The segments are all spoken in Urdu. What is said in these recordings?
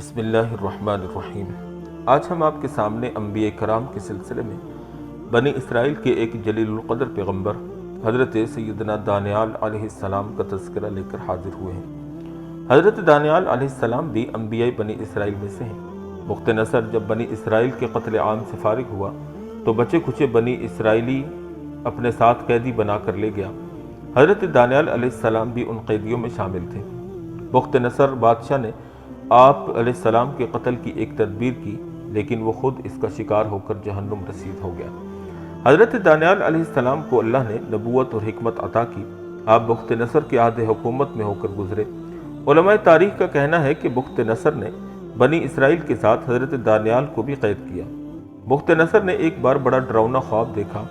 بسم اللہ الرحمن الرحیم۔ آج ہم آپ کے سامنے انبیاء کرام کے سلسلے میں بنی اسرائیل کے ایک جلیل القدر پیغمبر حضرت سیدنا دانیال علیہ السلام کا تذکرہ لے کر حاضر ہوئے ہیں۔ حضرت دانیال علیہ السلام بھی انبیاء بنی اسرائیل میں سے ہیں۔ بخت نصر جب بنی اسرائیل کے قتل عام سے فارغ ہوا تو بچے کچے بنی اسرائیلی اپنے ساتھ قیدی بنا کر لے گیا۔ حضرت دانیال علیہ السلام بھی ان قیدیوں میں شامل تھے۔ بخت نصر بادشاہ نے آپ علیہ السلام کے قتل کی ایک تدبیر کی، لیکن وہ خود اس کا شکار ہو کر جہنم رسید ہو گیا۔ حضرت دانیال علیہ السلام کو اللہ نے نبوت اور حکمت عطا کی۔ آپ بخت نصر کے عہد حکومت میں ہو کر گزرے۔ علماء تاریخ کا کہنا ہے کہ بخت نصر نے بنی اسرائیل کے ساتھ حضرت دانیال کو بھی قید کیا۔ بخت نصر نے ایک بار بڑا ڈراؤنا خواب دیکھا،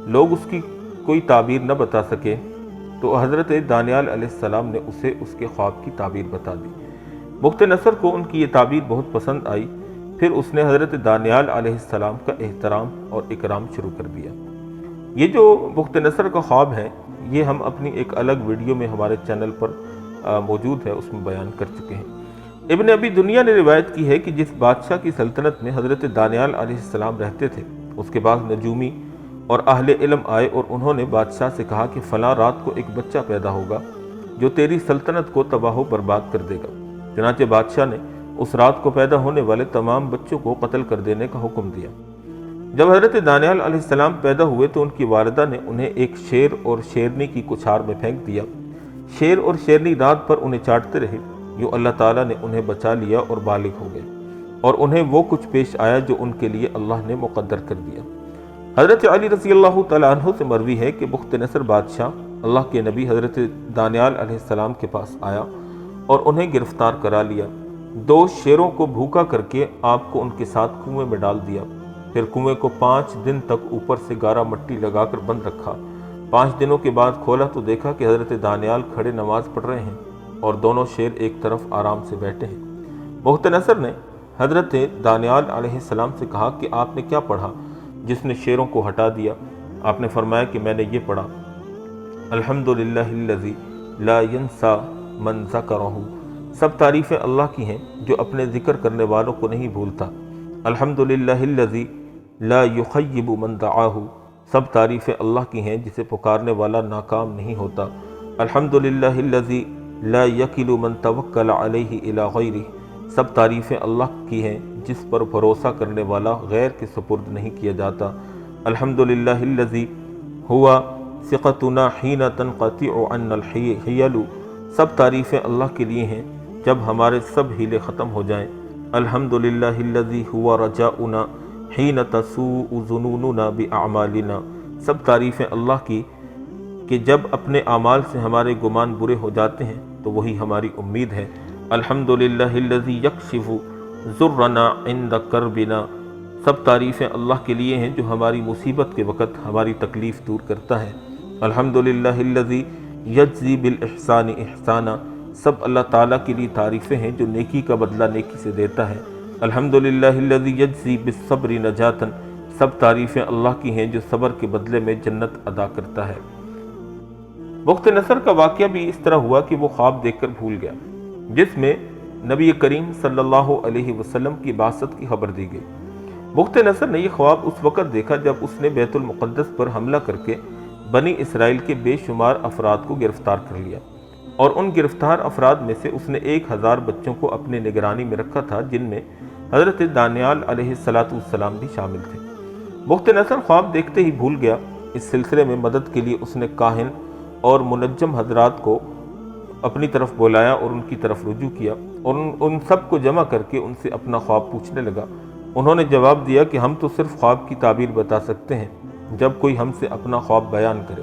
لوگ اس کی کوئی تعبیر نہ بتا سکے تو حضرت دانیال علیہ السلام نے اسے اس کے خواب کی تعبیر بتا دی۔ بخت نصر کو ان کی یہ تعبیر بہت پسند آئی، پھر اس نے حضرت دانیال علیہ السلام کا احترام اور اکرام شروع کر دیا۔ یہ جو بخت نصر کا خواب ہے، یہ ہم اپنی ایک الگ ویڈیو میں ہمارے چینل پر موجود ہے، اس میں بیان کر چکے ہیں۔ ابن ابی دنیا نے روایت کی ہے کہ جس بادشاہ کی سلطنت میں حضرت دانیال علیہ السلام رہتے تھے، اس کے بعد نجومی اور اہل علم آئے اور انہوں نے بادشاہ سے کہا کہ فلاں رات کو ایک بچہ پیدا ہوگا جو تیری سلطنت کو تباہ و برباد کر دے گا۔ چنانچہ بادشاہ نے اس رات کو پیدا ہونے والے تمام بچوں کو قتل کر دینے کا حکم دیا۔ جب حضرت دانیال علیہ السلام پیدا ہوئے تو ان کی والدہ نے انہیں ایک شیر اور شیرنی کی کچھار میں پھینک دیا۔ شیر اور شیرنی رات پر انہیں چاٹتے رہے، یوں اللہ تعالیٰ نے انہیں بچا لیا اور بالغ ہو گئے، اور انہیں وہ کچھ پیش آیا جو ان کے لیے اللہ نے مقدر کر دیا۔ حضرت علی رضی اللہ تعالیٰ عنہ سے مروی ہے کہ بخت نصر بادشاہ اللہ کے نبی حضرت دانیال علیہ السلام کے پاس آیا اور انہیں گرفتار کرا لیا۔ 2 شیروں کو بھوکا کر کے آپ کو ان کے ساتھ کنویں میں ڈال دیا، پھر کنویں کو 5 دن تک اوپر سے گارا مٹی لگا کر بند رکھا۔ 5 دنوں کے بعد کھولا تو دیکھا کہ حضرت دانیال کھڑے نماز پڑھ رہے ہیں اور دونوں شیر ایک طرف آرام سے بیٹھے ہیں۔ بخت نصر نے حضرت دانیال علیہ السلام سے کہا کہ آپ نے کیا پڑھا جس نے شیروں کو ہٹا دیا؟ آپ نے فرمایا کہ میں نے یہ پڑھا، الحمدللہ الذی لا ینسا من ذکرہ، سب تعریفیں اللہ کی ہیں جو اپنے ذکر کرنے والوں کو نہیں بھولتا۔ الحمدللہ الذی لا یخیب من دعاہ، سب تعریفیں اللہ کی ہیں جسے پکارنے والا ناکام نہیں ہوتا۔ الحمدللہ الذی لا یکل من توکل علیہ الی غیرہ، سب تعریفیں اللہ کی ہیں جس پر بھروسہ کرنے والا غیر کے سپرد نہیں کیا جاتا۔ الحمدللہ الذی ہوا ثقتنا حین تنقطع عنا الحیل، سب تعریفیں اللہ کے لیے ہیں جب ہمارے سب ہیلے ختم ہو جائیں۔ الحمدللہ الذی ہوا رجاؤنا حین تسوء ظنوننا باعمالنا، سب تعریفیں اللہ کی کہ جب اپنے اعمال سے ہمارے گمان برے ہو جاتے ہیں تو وہی ہماری امید ہے۔ الحمدللہ الذی یکشف ضرنا عند کربنا، سب تعریفیں اللہ کے لیے ہیں جو ہماری مصیبت کے وقت ہماری تکلیف دور کرتا ہے۔ الحمدللہ الذی یجزی بالاحسان احسانا، سب اللہ تعالیٰ کے لیے تعریفیں ہیں جو نیکی کا بدلہ نیکی سے دیتا ہے۔ الحمدللہ الذی یجزی بالصبر نجاتا، سب تعریفیں اللہ کی ہیں جو صبر کے بدلے میں جنت عطا کرتا ہے۔ بخت نصر کا واقعہ بھی اس طرح ہوا کہ وہ خواب دیکھ کر بھول گیا جس میں نبی کریم صلی اللہ علیہ وسلم کی بعثت کی خبر دی گئی۔ بخت نصر نے یہ خواب اس وقت دیکھا جب اس نے بیت المقدس پر حملہ کر کے بنی اسرائیل کے بے شمار افراد کو گرفتار کر لیا، اور ان گرفتار افراد میں سے اس نے 1000 بچوں کو اپنے نگرانی میں رکھا تھا، جن میں حضرت دانیال علیہ السلام بھی شامل تھے۔ بخت نصر خواب دیکھتے ہی بھول گیا۔ اس سلسلے میں مدد کے لیے اس نے کاہن اور منجم حضرات کو اپنی طرف بلایا اور ان کی طرف رجوع کیا، اور ان سب کو جمع کر کے ان سے اپنا خواب پوچھنے لگا۔ انہوں نے جواب دیا کہ ہم تو صرف خواب کی تعبیر بتا سکتے ہیں جب کوئی ہم سے اپنا خواب بیان کرے۔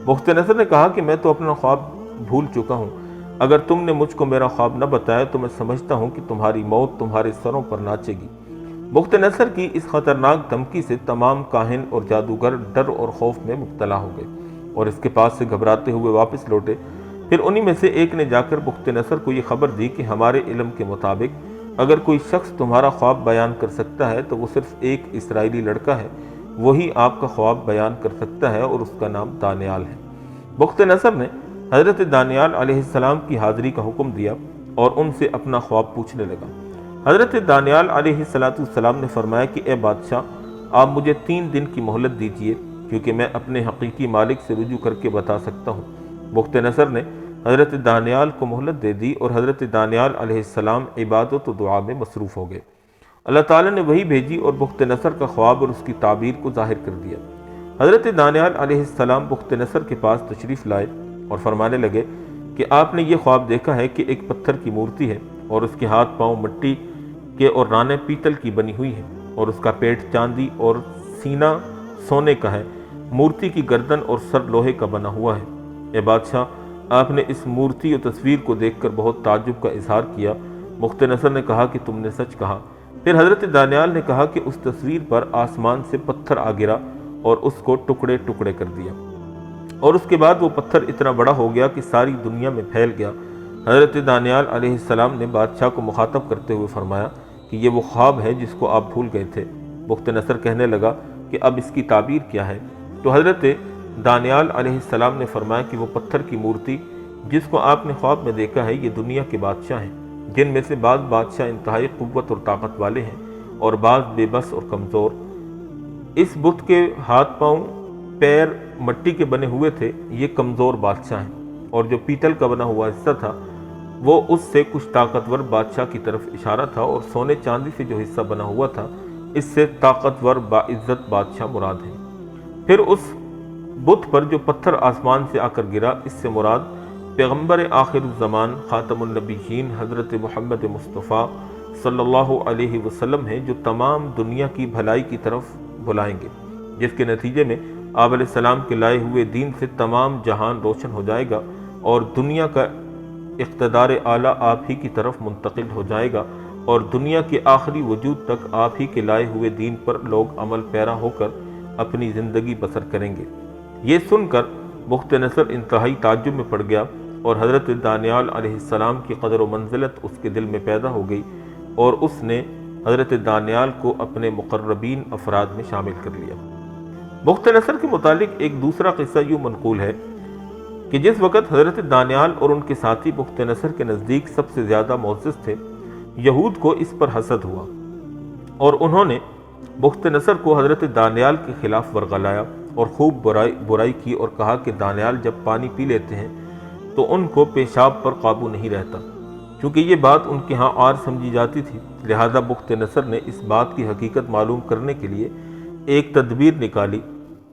بخت نصر نے کہا کہ میں تو اپنا خواب بھول چکا ہوں، اگر تم نے مجھ کو میرا خواب نہ بتایا تو میں سمجھتا ہوں کہ تمہاری موت تمہارے سروں پر ناچے گی۔ بخت نصر کی اس خطرناک دھمکی سے تمام کاہن اور جادوگر ڈر اور خوف میں مبتلا ہو گئے اور اس کے پاس سے گھبراتے ہوئے واپس لوٹے۔ پھر انہی میں سے ایک نے جا کر بخت نصر کو یہ خبر دی کہ ہمارے علم کے مطابق اگر کوئی شخص تمہارا خواب بیان کر سکتا ہے تو وہ صرف ایک اسرائیلی لڑکا ہے، وہی آپ کا خواب بیان کر سکتا ہے اور اس کا نام دانیال ہے۔ بخت نصر نے حضرت دانیال علیہ السلام کی حاضری کا حکم دیا اور ان سے اپنا خواب پوچھنے لگا۔ حضرت دانیال علیہ السلام نے فرمایا کہ اے بادشاہ، آپ مجھے 3 دن کی مہلت دیجیے، کیونکہ میں اپنے حقیقی مالک سے رجوع کر کے بتا سکتا ہوں۔ بخت نصر نے حضرت دانیال کو مہلت دے دی اور حضرت دانیال علیہ السلام عبادت و دعا میں مصروف ہو گئے۔ اللہ تعالیٰ نے وحی بھیجی اور بخت نصر کا خواب اور اس کی تعبیر کو ظاہر کر دیا۔ حضرت دانیال علیہ السلام بخت نصر کے پاس تشریف لائے اور فرمانے لگے کہ آپ نے یہ خواب دیکھا ہے کہ ایک پتھر کی مورتی ہے اور اس کے ہاتھ پاؤں مٹی کے اور رانیں پیتل کی بنی ہوئی ہیں اور اس کا پیٹ چاندی اور سینہ سونے کا ہے، مورتی کی گردن اور سر لوہے کا بنا ہوا ہے۔ اے بادشاہ، آپ نے اس مورتی و تصویر کو دیکھ کر بہت تعجب کا اظہار کیا۔ بخت نصر نے کہا کہ تم نے سچ کہا۔ پھر حضرت دانیال نے کہا کہ اس تصویر پر آسمان سے پتھر آ گرا اور اس کو ٹکڑے ٹکڑے کر دیا، اور اس کے بعد وہ پتھر اتنا بڑا ہو گیا کہ ساری دنیا میں پھیل گیا۔ حضرت دانیال علیہ السلام نے بادشاہ کو مخاطب کرتے ہوئے فرمایا کہ یہ وہ خواب ہے جس کو آپ بھول گئے تھے۔ بخت نصر کہنے لگا کہ اب اس کی تعبیر کیا ہے؟ تو حضرت دانیال علیہ السلام نے فرمایا کہ وہ پتھر کی مورتی جس کو آپ نے خواب میں دیکھا ہے، یہ دنیا کے بادشاہ ہیں، جن میں سے بعض بادشاہ انتہائی قوت اور طاقت والے ہیں اور بعض بے بس اور کمزور۔ اس بت کے ہاتھ پاؤں پیر مٹی کے بنے ہوئے تھے، یہ کمزور بادشاہ ہیں، اور جو پیتل کا بنا ہوا حصہ تھا وہ اس سے کچھ طاقتور بادشاہ کی طرف اشارہ تھا، اور سونے چاندی سے جو حصہ بنا ہوا تھا اس سے طاقتور باعزت بادشاہ مراد ہیں۔ پھر اس بت پر جو پتھر آسمان سے آ کر گرا، اس سے مراد پیغمبر آخر الزمان خاتم النبیین حضرت محمد مصطفیٰ صلی اللہ علیہ وسلم ہیں، جو تمام دنیا کی بھلائی کی طرف بلائیں گے، جس کے نتیجے میں آپ علیہ السلام کے لائے ہوئے دین سے تمام جہان روشن ہو جائے گا اور دنیا کا اقتدار اعلیٰ آپ ہی کی طرف منتقل ہو جائے گا، اور دنیا کے آخری وجود تک آپ ہی کے لائے ہوئے دین پر لوگ عمل پیرا ہو کر اپنی زندگی بسر کریں گے۔ یہ سن کر بخت نصر انتہائی تعجب میں پڑ گیا، اور حضرت دانیال علیہ السلام کی قدر و منزلت اس کے دل میں پیدا ہو گئی، اور اس نے حضرت دانیال کو اپنے مقربین افراد میں شامل کر لیا۔ بخت نصر کے متعلق ایک دوسرا قصہ یوں منقول ہے کہ جس وقت حضرت دانیال اور ان کے ساتھی بخت نصر کے نزدیک سب سے زیادہ معزز تھے، یہود کو اس پر حسد ہوا، اور انہوں نے بخت نصر کو حضرت دانیال کے خلاف ورغلایا اور خوب برائی کی، اور کہا کہ دانیال جب پانی پی لیتے ہیں تو ان کو پیشاب پر قابو نہیں رہتا۔ چونکہ یہ بات ان کے ہاں عار سمجھی جاتی تھی، لہذا بخت نصر نے اس بات کی حقیقت معلوم کرنے کے لیے ایک تدبیر نکالی۔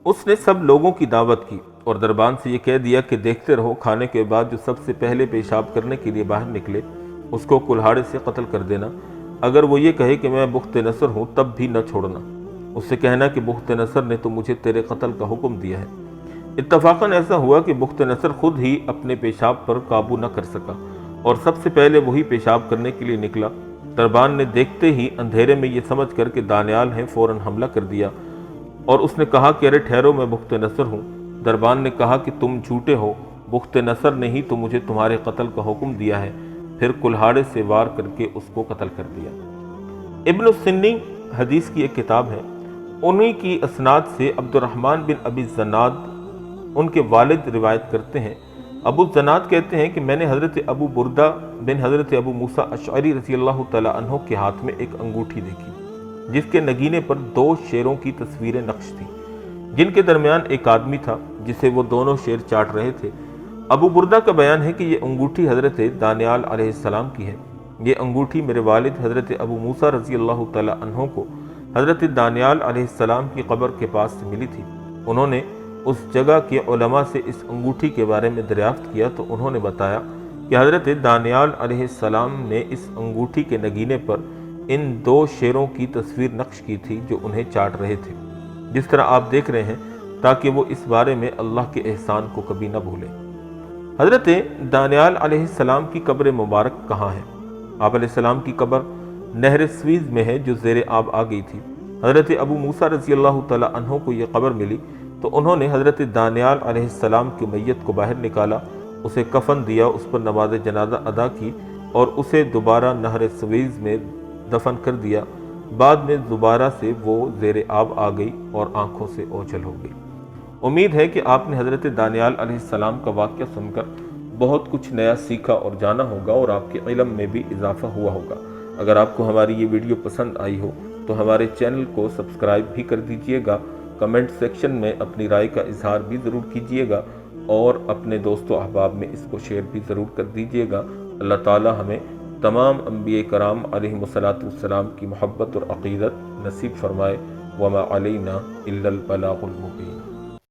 اس نے سب لوگوں کی دعوت کی اور دربان سے یہ کہہ دیا کہ دیکھتے رہو، کھانے کے بعد جو سب سے پہلے پیشاب کرنے کے لیے باہر نکلے اس کو کلہاڑے سے قتل کر دینا۔ اگر وہ یہ کہے کہ میں بخت نصر ہوں تب بھی نہ چھوڑنا، اس سے کہنا کہ بخت نصر نے تو مجھے تیرے قتل کا حکم دیا ہے۔ اتفاقاً ایسا ہوا کہ بخت نصر خود ہی اپنے پیشاب پر قابو نہ کر سکا، اور سب سے پہلے وہی پیشاب کرنے کے لیے نکلا۔ دربان نے دیکھتے ہی اندھیرے میں یہ سمجھ کر کہ دانیال ہیں فوراً حملہ کر دیا، اور اس نے کہا کہ ارے ٹھہرو، میں بخت نصر ہوں۔ دربان نے کہا کہ تم جھوٹے ہو، بخت نصر نے ہی تو مجھے تمہارے قتل کا حکم دیا ہے۔ پھر کلہاڑے سے وار کر کے اس کو قتل کر دیا۔ ابن السنی حدیث کی ایک کتاب ہے، انہی کی اسناد سے عبد الرحمن بن ابی الزناد ان کے والد روایت کرتے ہیں۔ ابو الزناد کہتے ہیں کہ میں نے حضرت ابو بردہ بن حضرت ابو موسیٰ اشعری رضی اللہ تعالی عنہ کے ہاتھ میں ایک انگوٹھی دیکھی، جس کے نگینے پر 2 شیروں کی تصویریں نقش تھیں، جن کے درمیان ایک آدمی تھا جسے وہ دونوں شیر چاٹ رہے تھے۔ ابو بردہ کا بیان ہے کہ یہ انگوٹھی حضرت دانیال علیہ السلام کی ہے۔ یہ انگوٹھی میرے والد حضرت ابو موسیٰ رضی اللہ تعالی عنہ کو حضرت دانیال علیہ السلام کی قبر کے پاس سے ملی تھی۔ انہوں نے اس جگہ کے علماء سے اس انگوٹھی کے بارے میں دریافت کیا تو انہوں نے بتایا کہ حضرت دانیال علیہ السلام نے اس انگوٹھی کے نگینے پر ان 2 شیروں کی تصویر نقش کی تھی جو انہیں چاٹ رہے تھے، جس طرح آپ دیکھ رہے ہیں، تاکہ وہ اس بارے میں اللہ کے احسان کو کبھی نہ بھولیں۔ حضرت دانیال علیہ السلام کی قبر مبارک کہاں ہے؟ آپ علیہ السلام کی قبر نہر سویز میں ہے جو زیر آب آ گئی تھی۔ حضرت ابو موسیٰ رضی اللہ تعالی عنہ کو یہ قبر ملی تو انہوں نے حضرت دانیال علیہ السلام کی میت کو باہر نکالا، اسے کفن دیا، اس پر نماز جنازہ ادا کی اور اسے دوبارہ نہر سویز میں دفن کر دیا۔ بعد میں دوبارہ سے وہ زیر آب آ گئی اور آنکھوں سے اوجھل ہو گئی۔ امید ہے کہ آپ نے حضرت دانیال علیہ السلام کا واقعہ سن کر بہت کچھ نیا سیکھا اور جانا ہوگا، اور آپ کے علم میں بھی اضافہ ہوا ہوگا۔ اگر آپ کو ہماری یہ ویڈیو پسند آئی ہو تو ہمارے چینل کو سبسکرائب بھی کر دیجئے گا، کمنٹ سیکشن میں اپنی رائے کا اظہار بھی ضرور کیجئے گا اور اپنے دوست و احباب میں اس کو شیئر بھی ضرور کر دیجئے گا۔ اللہ تعالی ہمیں تمام انبیاء کرام علیہم السلام کی محبت اور عقیدت نصیب فرمائے۔ وما علینا الا البلاغ المبین۔